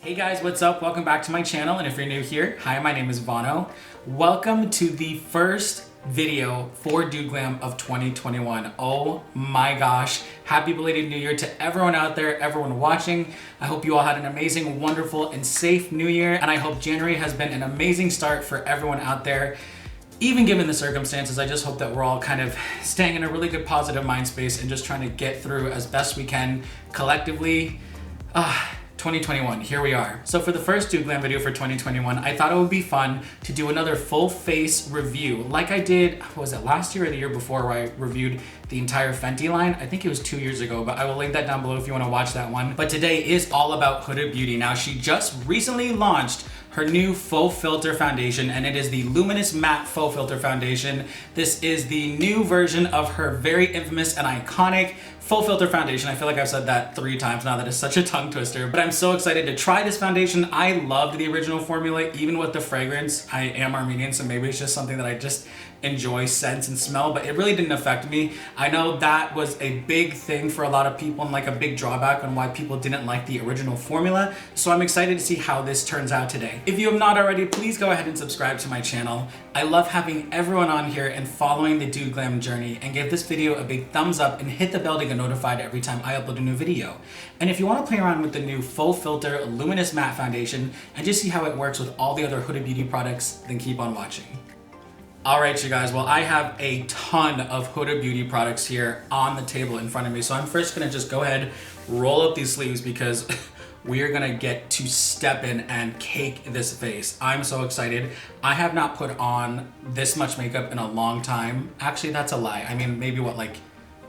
Hey guys, what's up? Welcome back to my channel, and if you're new here, hi, my name is VANO. Welcome to the first video for DudeGlam of 2021. Oh my gosh, happy belated new year to everyone out there, everyone watching. I hope you all had an amazing, wonderful, and safe new year, and I hope January has been an amazing start for everyone out there. Even given the circumstances, I just hope that we're all kind of staying in a really good positive mind space and just trying to get through as best we can collectively. 2021, here we are. So for the first DudeGlam video for 2021, I thought it would be fun to do another full face review like I did, was it last year or the year before, where I reviewed the entire FENTY line? I think it was 2 years ago, but I will link that down below if you want to watch that one. But today is all about Huda Beauty. Now, she just recently launched her new faux filter foundation, and it is the Luminous Matte Faux Filter Foundation. This is the new version of her very infamous and iconic faux filter foundation. I feel like I've said that 3 times now. That is such a tongue twister, but I'm so excited to try this foundation. I loved the original formula, even with the fragrance. I am Armenian, so maybe it's just something that I just enjoy scents and smell, but it really didn't affect me. I know that was a big thing for a lot of people and like a big drawback on why people didn't like the original formula. So I'm excited to see how this turns out today. If you have not already, please go ahead and subscribe to my channel. I love having everyone on here and following the DudeGlam journey, and give this video a big thumbs up and hit the bell to get notified every time I upload a new video. And if you want to play around with the new Faux Filter Luminous Matte Foundation and just see how it works with all the other Huda Beauty products, then keep on watching. All right, you guys, well, I have a ton of Huda Beauty products here on the table in front of me. So I'm first gonna just go ahead, roll up these sleeves, because we are gonna get to step in and cake this face. I'm so excited. I have not put on this much makeup in a long time. Actually, that's a lie. I mean, maybe what, like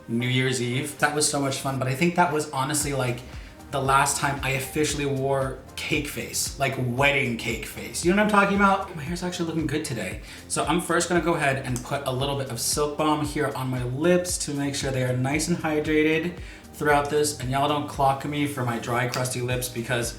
New Year's Eve? That was so much fun, but I think that was honestly like the last time I officially wore cake face, like wedding cake face. You know what I'm talking about? My hair's actually looking good today. So I'm first gonna go ahead and put a little bit of Silk Balm here on my lips to make sure they are nice and hydrated throughout this. And y'all don't clock me for my dry, crusty lips, because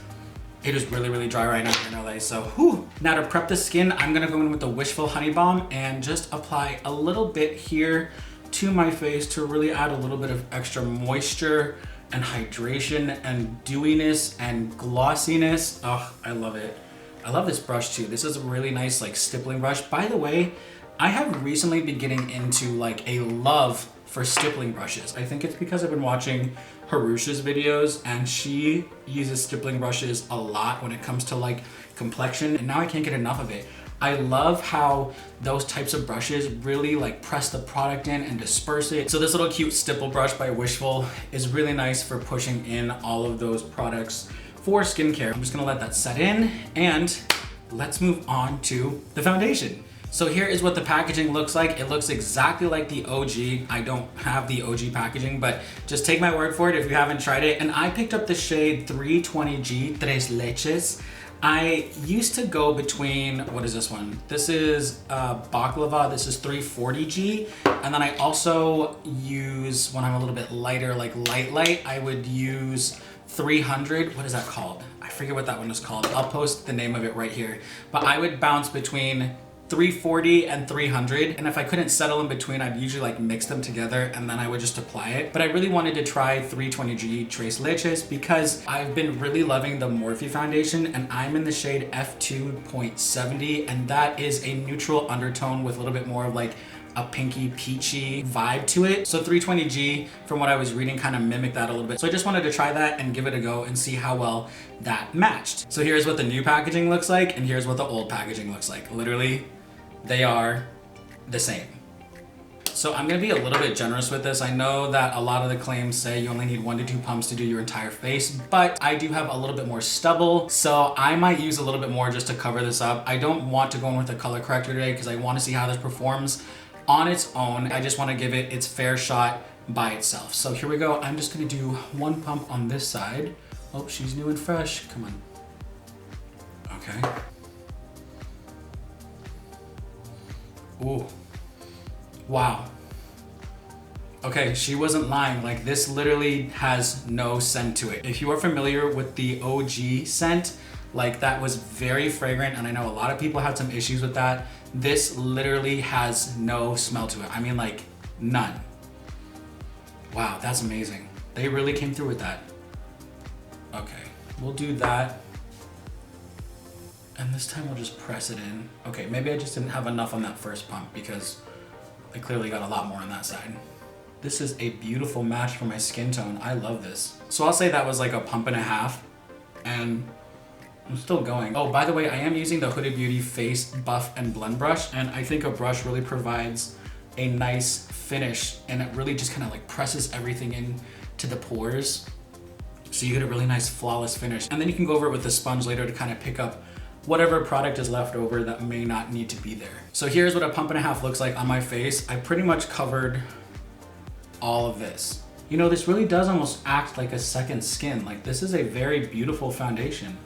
it is really, really dry right now here in LA. So, whew. Now to prep the skin, I'm gonna go in with the Wishful Honey Balm and just apply a little bit here to my face to really add a little bit of extra moisture and hydration and dewiness and glossiness. Oh, I love it. I love this brush too. This is a really nice like stippling brush. By the way, I have recently been getting into like a love for stippling brushes. I think it's because I've been watching Harush's videos, and she uses stippling brushes a lot when it comes to like complexion, and now I can't get enough of it. I love how those types of brushes really like press the product in and disperse it. So this little cute stipple brush by Wishful is really nice for pushing in all of those products for skincare. I'm just gonna let that set in, and let's move on to the foundation. So here is what the packaging looks like. It looks exactly like the OG. I don't have the OG packaging, but just take my word for it if you haven't tried it. And I picked up the shade 320G, Tres Leches. I used to go between, what is this one? This is Baklava, this is 340G. And then I also use, when I'm a little bit lighter, like light, I would use 300, what is that called? I forget what that one is called. I'll post the name of it right here. But I would bounce between 340 and 300, and if I couldn't settle in between, I'd usually like mix them together and then I would just apply it. But I really wanted to try 320G Tres Leches because I've been really loving the Morphe foundation, and I'm in the shade F2.70, and that is a neutral undertone with a little bit more of like a pinky peachy vibe to it. So 320G, from what I was reading, kind of mimicked that a little bit. So I just wanted to try that and give it a go and see how well that matched. So here's what the new packaging looks like, and here's what the old packaging looks like. Literally, they are the same. So I'm gonna be a little bit generous with this. I know that a lot of the claims say you only need 1 to 2 pumps to do your entire face, but I do have a little bit more stubble, so I might use a little bit more just to cover this up. I don't want to go in with a color corrector today because I want to see how this performs on its own. I just want to give it its fair shot by itself. So here we go. I'm just gonna do 1 pump on this side. Oh, she's new and fresh. Come on. Okay. Ooh. Wow. Okay, she wasn't lying. Like, this literally has no scent to it. If you are familiar with the OG scent, like, that was very fragrant, and I know a lot of people had some issues with that. This literally has no smell to it. I mean, like, none. Wow, that's amazing. They really came through with that. Okay, we'll do that And this time we'll just press it in. Okay, maybe I just didn't have enough on that first pump because I clearly got a lot more on that side. This is a beautiful match for my skin tone. I love this. So I'll say that was like a pump and a half, and I'm still going. Oh, by the way, I am using the Huda Beauty Face Buff and Blend Brush, and I think a brush really provides a nice finish, and it really just kind of like presses everything in to the pores. So you get a really nice flawless finish. And then you can go over it with the sponge later to kind of pick up whatever product is left over that may not need to be there. So here's what a pump and a half looks like on my face. I pretty much covered all of this. You know, this really does almost act like a second skin. Like, this is a very beautiful foundation.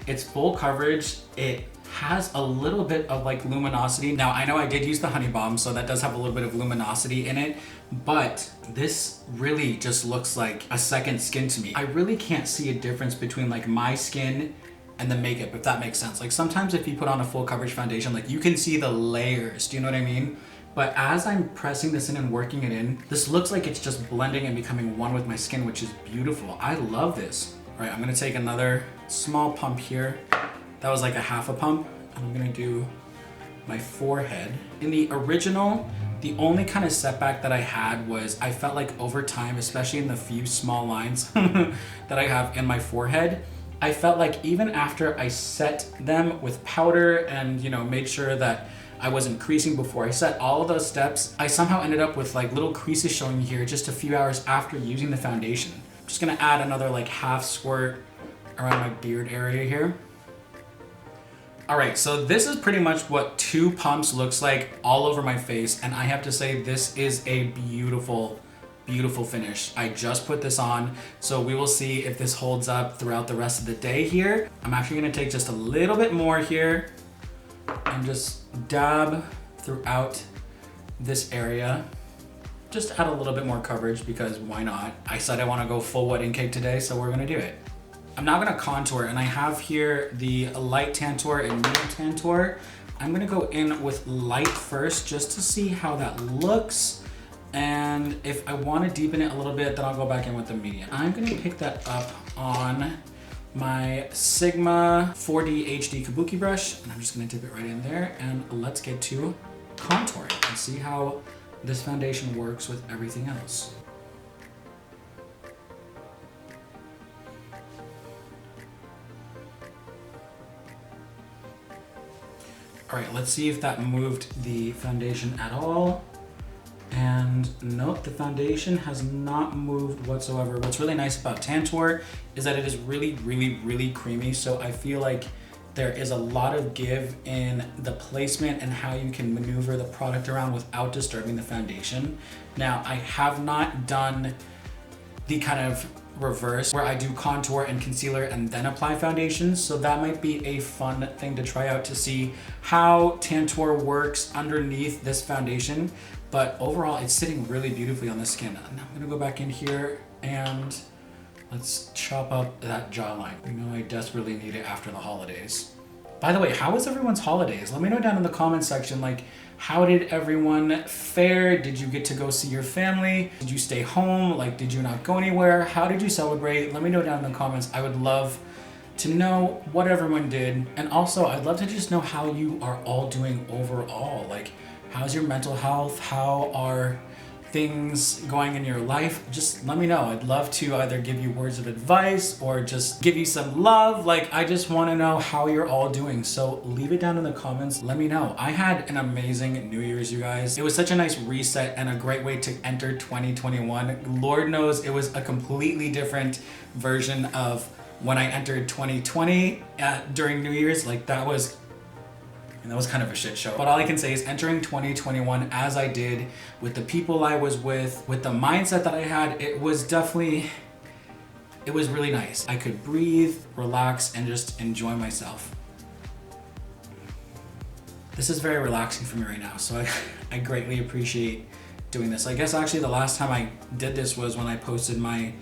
It's full coverage. It has a little bit of like luminosity. Now, I know I did use the Honey Bomb, so that does have a little bit of luminosity in it, but this really just looks like a second skin to me. I really can't see a difference between like my skin and the makeup, if that makes sense. Like, sometimes if you put on a full coverage foundation, like, you can see the layers, do you know what I mean? But as I'm pressing this in and working it in, this looks like it's just blending and becoming one with my skin, which is beautiful. I love this. All right, I'm gonna take another small pump here. That was like a half a pump. I'm gonna do my forehead. In the original, the only kind of setback that I had was I felt like over time, especially in the few small lines that I have in my forehead, I felt like even after I set them with powder and, you know, made sure that I wasn't creasing before I set all of those steps, I somehow ended up with like little creases showing here just a few hours after using the foundation. I'm just gonna add another like half squirt around my beard area here. All right, so this is pretty much what 2 pumps looks like all over my face, and I have to say this is a beautiful, beautiful finish. I just put this on, so we will see if this holds up throughout the rest of the day here. I'm actually gonna take just a little bit more here and just dab throughout this area. Just add a little bit more coverage because why not? I said I wanna go full wedding cake today, so we're gonna do it. I'm now gonna contour, and I have here the light tantour and medium tantour. I'm gonna go in with light first just to see how that looks. And if I wanna deepen it a little bit, then I'll go back in with the medium. I'm gonna pick that up on my Sigma 4D HD Kabuki brush, and I'm just gonna dip it right in there, and let's get to contouring and see how this foundation works with everything else. All right, let's see if that moved the foundation at all. And nope, the foundation has not moved whatsoever. What's really nice about Tantour is that it is really, really, really creamy. So I feel like there is a lot of give in the placement and how you can maneuver the product around without disturbing the foundation. Now, I have not done the kind of reverse where I do contour and concealer and then apply foundation. So that might be a fun thing to try out to see how Tantour works underneath this foundation. But overall, it's sitting really beautifully on the skin. And I'm gonna go back in here and let's chop up that jawline. You know, I desperately need it after the holidays. By the way, how was everyone's holidays? Let me know down in the comment section, like, how did everyone fare? Did you get to go see your family? Did you stay home? Like, did you not go anywhere? How did you celebrate? Let me know down in the comments. I would love to know what everyone did. And also, I'd love to just know how you are all doing overall. Like, how's your mental health? How are things going in your life? Just let me know. I'd love to either give you words of advice or just give you some love. Like, I just want to know how you're all doing. So leave it down in the comments. Let me know. I had an amazing New Year's, you guys. It was such a nice reset and a great way to enter 2021. Lord knows it was a completely different version of when I entered 2020 during New Year's. Like, that was kind of a shit show. But all I can say is entering 2021 as I did, with the people I was with the mindset that I had, it was really nice. I could breathe, relax, and just enjoy myself. This is very relaxing for me right now, so I greatly appreciate doing this. I guess actually the last time I did this was when I posted my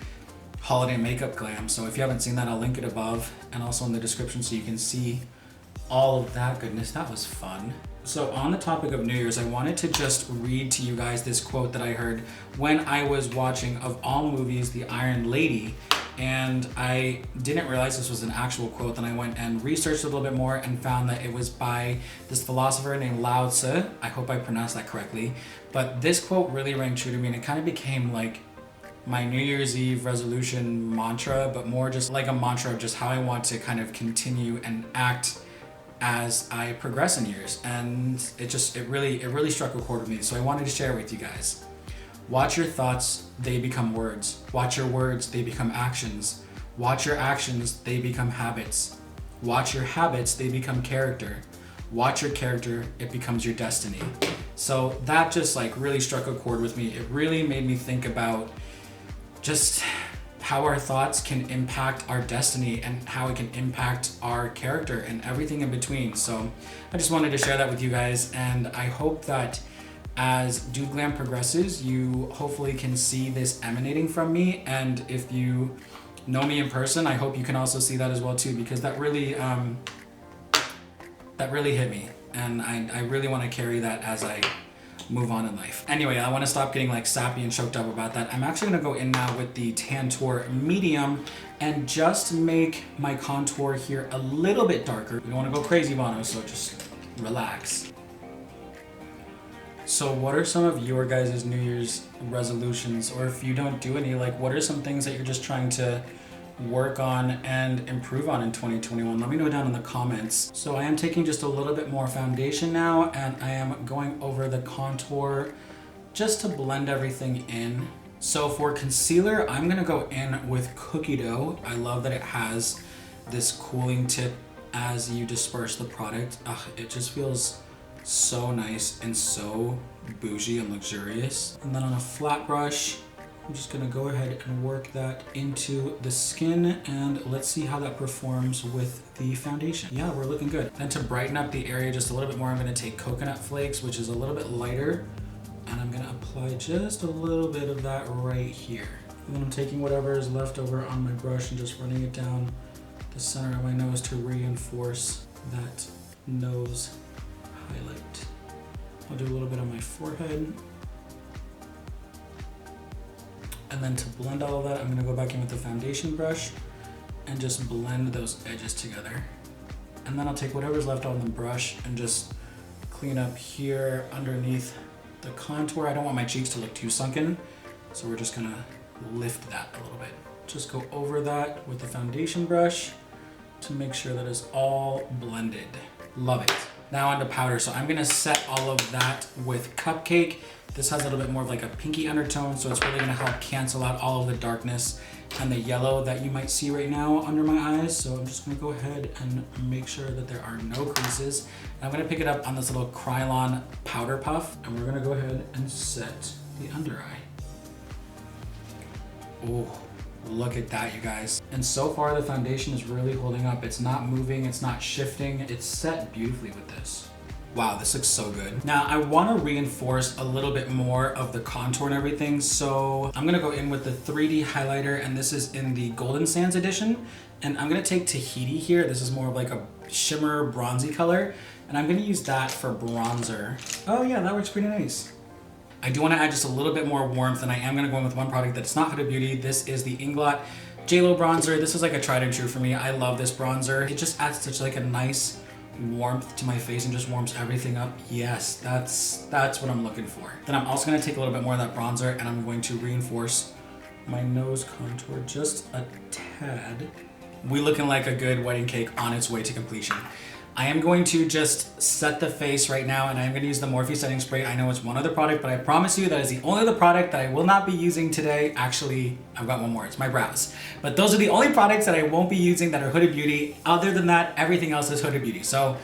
holiday makeup glam. So if you haven't seen that, I'll link it above and also in the description so you can see all of that goodness. That was fun. So on the topic of New Year's, I wanted to just read to you guys this quote that I heard when I was watching, of all movies, The Iron Lady. and I didn't realize this was an actual quote. Then I went and researched a little bit more and found that it was by this philosopher named Lao Tzu. I hope I pronounced that correctly. But this quote really rang true to me, and it kind of became like my New Year's Eve resolution mantra, but more just like a mantra of just how I want to kind of continue and act as I progress in years. And it really struck a chord with me. So I wanted to share it with you guys. Watch your thoughts, they become words. Watch your words, they become actions. Watch your actions, they become habits. Watch your habits, they become character. Watch your character, it becomes your destiny. So that just like really struck a chord with me. It really made me think about just how our thoughts can impact our destiny and how it can impact our character and everything in between. So I just wanted to share that with you guys, and I hope that as DudeGlam progresses, you hopefully can see this emanating from me. And if you know me in person, I hope you can also see that as well too, because that really hit me, and I really want to carry that as I move on in life. Anyway, I want to stop getting like sappy and choked up about that. I'm actually going to go in now with the Tantour medium and just make my contour here a little bit darker. We don't want to go crazy, VANO, so just relax. So what are some of your guys' New Year's resolutions, or if you don't do any, like what are some things that you're just trying to work on and improve on in 2021? Let me know down in the comments. So I am taking just a little bit more foundation now, and I am going over the contour just to blend everything in. So for concealer, I'm gonna go in with cookie dough. I love that it has this cooling tip as you disperse the product. It just feels so nice and so bougie and luxurious. And then on a flat brush, I'm just gonna go ahead and work that into the skin, and let's see how that performs with the foundation. Yeah, we're looking good. Then to brighten up the area just a little bit more, I'm gonna take coconut flakes, which is a little bit lighter, and I'm gonna apply just a little bit of that right here. And then I'm taking whatever is left over on my brush and just running it down the center of my nose to reinforce that nose highlight. I'll do a little bit on my forehead. And then to blend all of that, I'm gonna go back in with the foundation brush and just blend those edges together. And then I'll take whatever's left on the brush and just clean up here underneath the contour. I don't want my cheeks to look too sunken, so we're just gonna lift that a little bit. Just go over that with the foundation brush to make sure that it's all blended. Love it. Now onto powder. So I'm gonna set all of that with Cupcake. This has a little bit more of like a pinky undertone, so it's really gonna help cancel out all of the darkness and the yellow that you might see right now under my eyes. So I'm just gonna go ahead and make sure that there are no creases. And I'm gonna pick it up on this little Krylon powder puff, and we're gonna go ahead and set the under eye. Oh, look at that, you guys. And so far the foundation is really holding up. It's not moving, it's not shifting. It's set beautifully with this. Wow, this looks so good. Now I wanna reinforce a little bit more of the contour and everything. So I'm gonna go in with the 3D highlighter, and this is in the Golden Sands edition. And I'm gonna take Tahiti here. This is more of like a shimmer bronzy color. And I'm gonna use that for bronzer. Oh yeah, that works pretty nice. I do want to add just a little bit more warmth, and I am going to go in with one product that's not Huda Beauty. This is the Inglot JLo bronzer. This is like a tried and true for me. I love this bronzer. It just adds such like a nice warmth to my face and just warms everything up. Yes, that's what I'm looking for. Then I'm also going to take a little bit more of that bronzer, and I'm going to reinforce my nose contour just a tad. We looking like a good wedding cake on its way to completion. I am going to just set the face right now, and I'm going to use the Morphe setting spray. I know it's one other product, but I promise you that is the only other product that I will not be using today. Actually, I've got one more. It's my brows. But those are the only products that I won't be using that are Huda Beauty. Other than that, everything else is Huda Beauty. So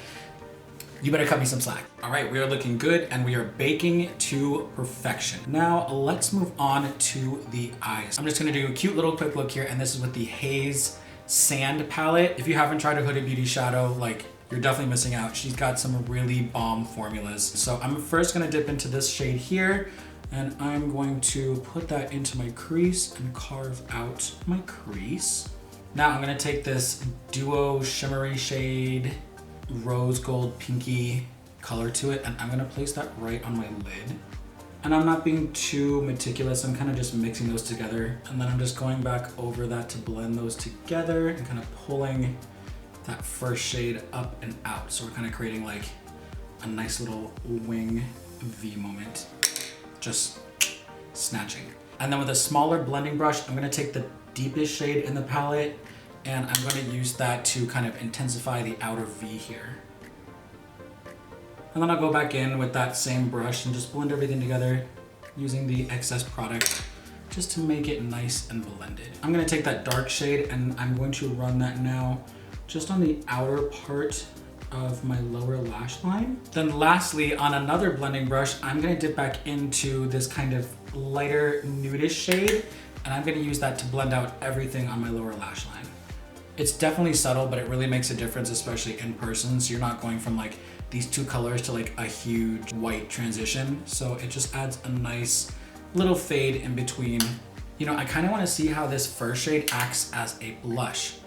you better cut me some slack. All right, we are looking good, and we are baking to perfection. Now let's move on to the eyes. I'm just going to do a cute little quick look here, and this is with the Haze Sand palette. If you haven't tried a Huda Beauty shadow, like, you're definitely missing out. She's got some really bomb formulas. So I'm first gonna dip into this shade here, and I'm going to put that into my crease and carve out my crease. Now I'm gonna take this Duo shimmery shade, rose gold pinky color to it, and I'm gonna place that right on my lid. And I'm not being too meticulous. I'm kind of just mixing those together. And then I'm just going back over that to blend those together and kind of pulling that first shade up and out. So we're kind of creating like a nice little wing V moment, just snatching. And then with a smaller blending brush, I'm gonna take the deepest shade in the palette and I'm gonna use that to kind of intensify the outer V here. And then I'll go back in with that same brush and just blend everything together using the excess product just to make it nice and blended. I'm gonna take that dark shade and I'm going to run that now just on the outer part of my lower lash line. Then lastly, on another blending brush, I'm gonna dip back into this kind of lighter nudish shade, and I'm gonna use that to blend out everything on my lower lash line. It's definitely subtle, but it really makes a difference, especially in person. So you're not going from like these two colors to like a huge white transition. So it just adds a nice little fade in between. You know, I kind of want to see how this first shade acts as a blush.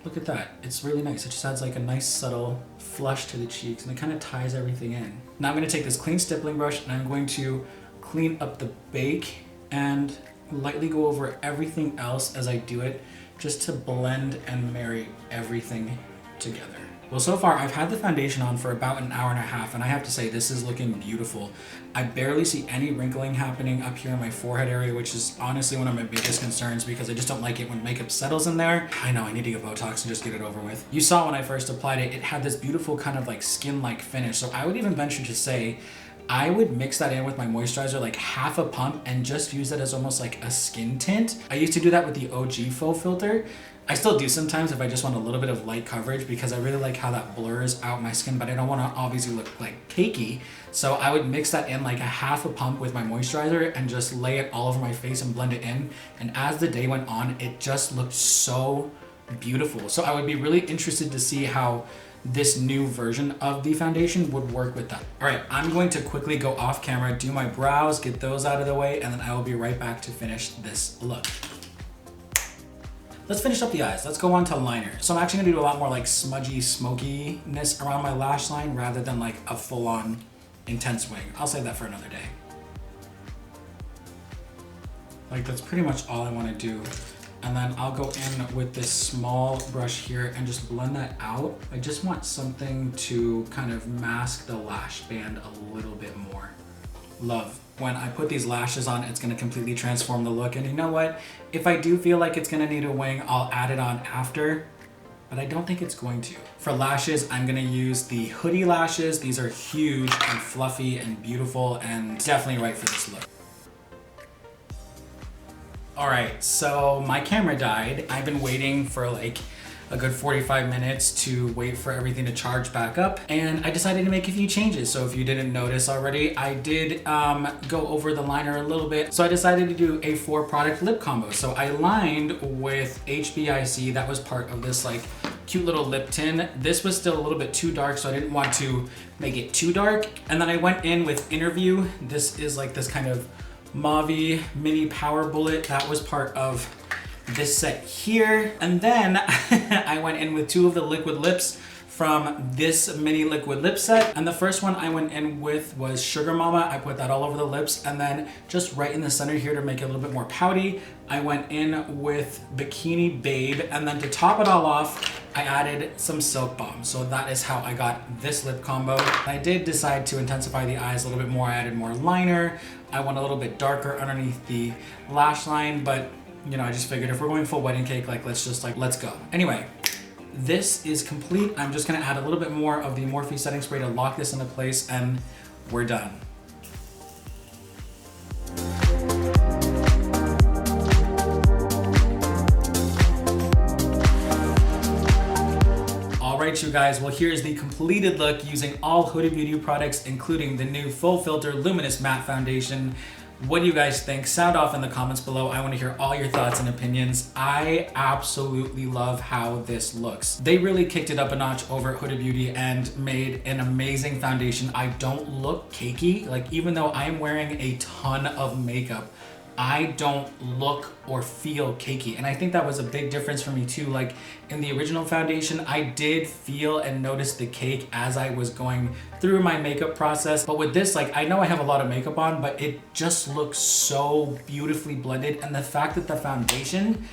Look at that, it's really nice. It just adds like a nice subtle flush to the cheeks and it kind of ties everything in. Now I'm gonna take this clean stippling brush and I'm going to clean up the bake and lightly go over everything else as I do it, just to blend and marry everything together. Well, so far I've had the foundation on for about an hour and a half and I have to say this is looking beautiful. I barely see any wrinkling happening up here in my forehead area, which is honestly one of my biggest concerns because I just don't like it when makeup settles in there. I know I need to get Botox and just get it over with. You saw when I first applied it, it had this beautiful kind of like skin-like finish. So I would even venture to say I would mix that in with my moisturizer, like half a pump, and just use that as almost like a skin tint. I used to do that with the OG Faux filter. I still do sometimes if I just want a little bit of light coverage because I really like how that blurs out my skin, but I don't want to obviously look like cakey. So I would mix that in like a half a pump with my moisturizer and just lay it all over my face and blend it in. And as the day went on, it just looked so beautiful. So I would be really interested to see how this new version of the foundation would work with that. All right, I'm going to quickly go off camera, do my brows, get those out of the way, and then I will be right back to finish this look. Let's finish up the eyes. Let's go on to liner. So I'm actually gonna do a lot more like smudgy smokiness around my lash line rather than like a full-on intense wing. I'll save that for another day. Like that's pretty much all I wanna do. And then I'll go in with this small brush here and just blend that out. I just want something to kind of mask the lash band a little bit more. Love. When I put these lashes on, it's gonna completely transform the look. And you know what? If I do feel like it's gonna need a wing, I'll add it on after, but I don't think it's going to. For lashes, I'm gonna use the Hoodie lashes. These are huge and fluffy and beautiful and definitely right for this look. All right, so my camera died. I've been waiting for like a good 45 minutes to wait for everything to charge back up, and I decided to make a few changes. So if you didn't notice already, I did go over the liner a little bit. So I decided to do a 4-product lip combo. So I lined with HBIC. That was part of this like cute little lip tin. This was still a little bit too dark, so I didn't want to make it too dark. And then I went in with Interview. This is like this kind of mauve mini power bullet. That was part of this set here. And then I went in with 2 of the liquid lips from this mini liquid lip set. And the first one I went in with was Sugar Mama. I put that all over the lips, and then just right in the center here to make it a little bit more pouty, I went in with Bikini Babe. And then to top it all off, I added some Silk Bomb. So that is how I got this lip combo. I did decide to intensify the eyes a little bit more. I added more liner. I went a little bit darker underneath the lash line, but you know, I just figured if we're going full wedding cake, like let's go. Anyway, this is complete. I'm just gonna add a little bit more of the Morphe setting spray to lock this into place, and we're done. All right, you guys, well, here's the completed look using all Huda Beauty products, including the new Full Filter Luminous Matte Foundation. What do you guys think? Sound off in the comments below. I want to hear all your thoughts and opinions. I absolutely love how this looks. They really kicked it up a notch over at Huda Beauty and made an amazing foundation. I don't look cakey. Like, even though I'm wearing a ton of makeup, I don't look or feel cakey. And I think that was a big difference for me too. Like in the original foundation, I did feel and notice the cake as I was going through my makeup process. But with this, like I know I have a lot of makeup on, but it just looks so beautifully blended. And the fact that the foundation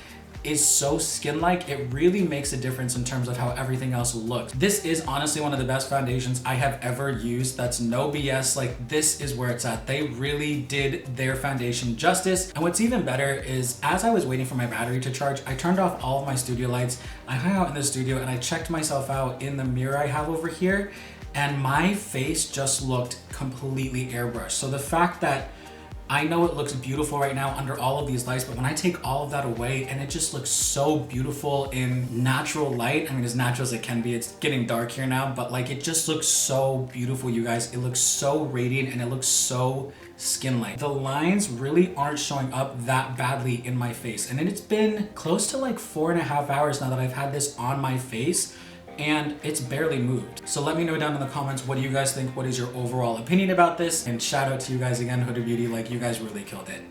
is so skin-like, it really makes a difference in terms of how everything else looks. This is honestly one of the best foundations I have ever used. That's no BS. Like this is where it's at. They really did their foundation justice. And what's even better is as I was waiting for my battery to charge, I turned off all of my studio lights. I hung out in the studio and I checked myself out in the mirror I have over here, and my face just looked completely airbrushed. So the fact that I know it looks beautiful right now under all of these lights, but when I take all of that away and it just looks so beautiful in natural light, I mean, as natural as it can be, it's getting dark here now, but like it just looks so beautiful, you guys. It looks so radiant and it looks so skin-like. The lines really aren't showing up that badly in my face. And it's been close to like 4.5 hours now that I've had this on my face, and it's barely moved. So let me know down in the comments, what do you guys think? What is your overall opinion about this? And shout out to you guys again, Huda Beauty, like you guys really killed it.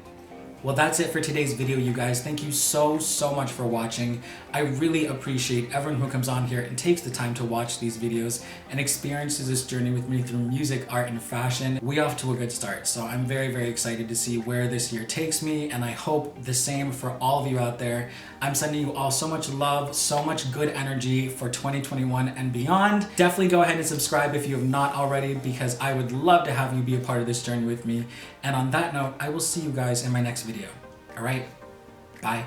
Well, that's it for today's video, you guys. Thank you so much for watching. I really appreciate everyone who comes on here and takes the time to watch these videos and experiences this journey with me through music, art, and fashion. We off to a good start. So I'm very excited to see where this year takes me, and I hope the same for all of you out there. I'm sending you all so much love, so much good energy for 2021 and beyond. Definitely go ahead and subscribe if you have not already, because I would love to have you be a part of this journey with me. And on that note, I will see you guys in my next video. All right, bye.